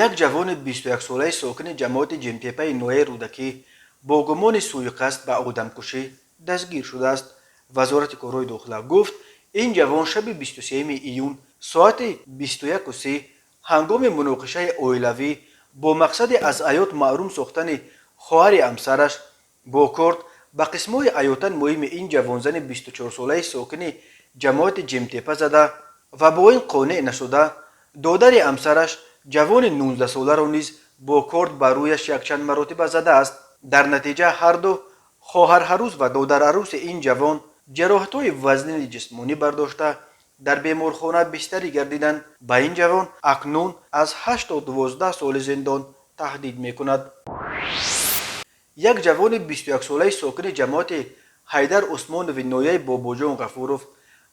یک جوان 21 ساله ساکن جماعت جمتیپه نوع رودکی با گمان سوء قصد به آدمکشی دستگیر شده است. وزارت کارهای داخله گفت این جوان شب 23 ایون ساعت 21:30 هنگام مناقشه عائلوی با مقصد از حیات محروم ساختن خواهر همسرش با کارد به قسمای حیاتاً مهم این جوانزن 24 ساله ساکن جماعت جمتیپه زده و با این قانع نشده دادر همسرش جوان 19 ساله را نیز با کارد بر رویش یک چند مراتب زده است. در نتیجه هر دو خواهر عروس و دادر عروس این جوان جراحت‌های وزنی جسمانی برداشته در بیمارخانه بستری گردیدند. به این جوان اکنون از 8 تا 12 سال زندان تهدید میکند. یک جوان 21 ساله ساکن جماعت حیدر عثمانوی نویه باباجان غفوروف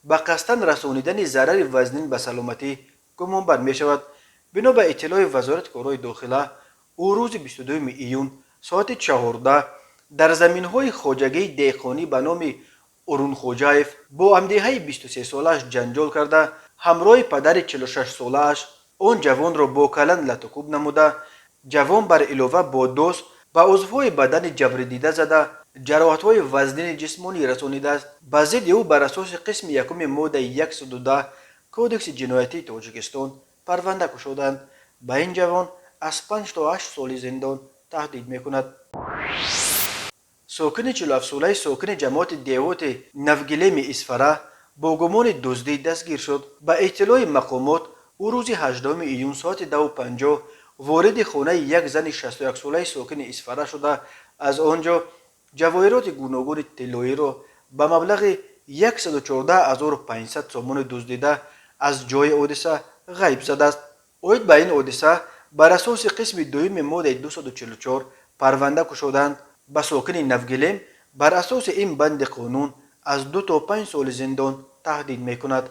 به قصداً رسانیدن ضرر وزنین به سلامتی گمان بر می شود. بنا به اطلاع وزارت کارهای داخله او روز 22 ایون ساعت 14 در زمین‌های خواجگی دهقانی به نام ارون خوجایف با همدیهای 23 سالش جنجال کرده همراه پدر 46 سالش آن جوان را با کلن لطوکوب نموده جوان بر علاوه با دست به عضوهای بدن جبر دیده زده جراحت‌های وزنین جسمانی رسانیده است. به ضد او بر اساس قسم یکم ماده 110 کودکس جنایتی تاجیکستان پرونده گشودند. به این جوان از 5 تا 8 سال زندان تهدید میکند. ساکن 47 ساله ساکن جماعت دیوات نوگلیم اسفره با گمان دزدی دستگیر شد. به اطلاع مقامات او روز 18 ایون ساعت 2:50 وارد خانه یک زن 61 ساله ساکن اسفره شده از آنجا جواهرات گوناگون طلایی را به مبلغ 114,500 تومان دزدیده از جای حادثه غیب زده است. اوید به این حادثه بر اساس قسم دوم ماده 244 پرونده گشودند. به ساکن نوگلیم بر اساس این بند قانون از 2 تا 5 سال زندان تهدید میکند.